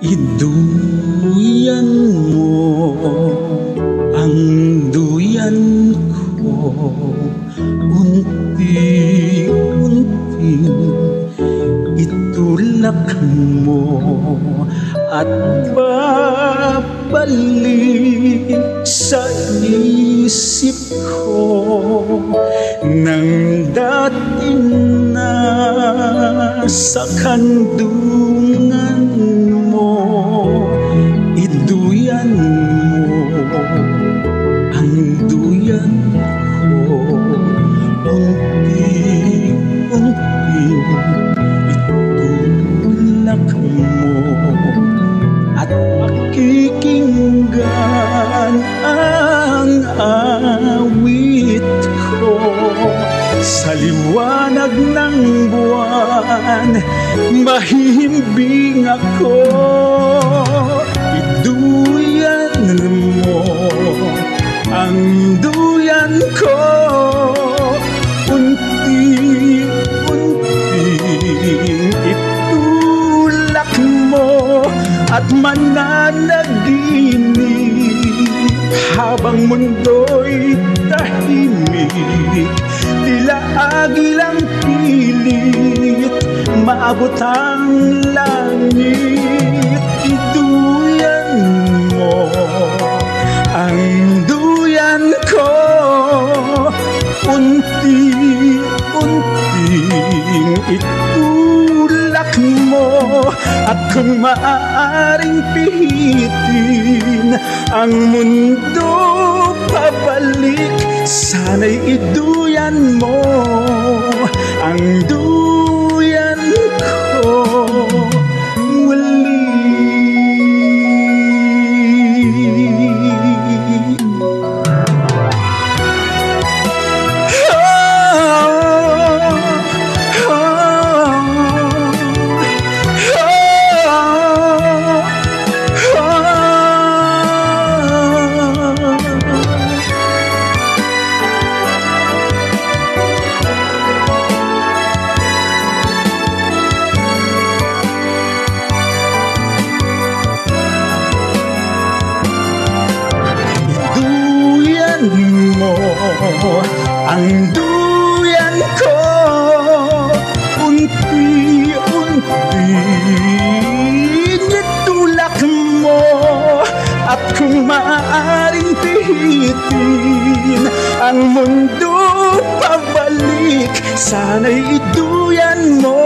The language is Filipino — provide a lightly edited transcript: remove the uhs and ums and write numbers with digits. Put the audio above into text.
Iduyan mo ang duyan ko, unti-unting itulak mo at babalik sa isip ko ng dati na sa kandungan mo. Iduyan mo ang duyan ko, unti-unting itulak mo at pakikinggan ang awit ko. Sa liwanag ng buwan, mahihimbing ako. Iduyan mo ang duyan ko, unti-unting itulak mo at mananaginip habang mundo'y tahimik. Tila agilang pilit maabot ang langit. Iduyan mo ang duyan ko, unti-unting itulak mo. At kung maaaring pihitin ang mundo pabalik, sana'y iduyan mo ang duyan ko muli. Mo ang duyan ko, unti-unting itulak mo. At kung maaaring pihitin ang mundo pabalik, sana'y iduyan mo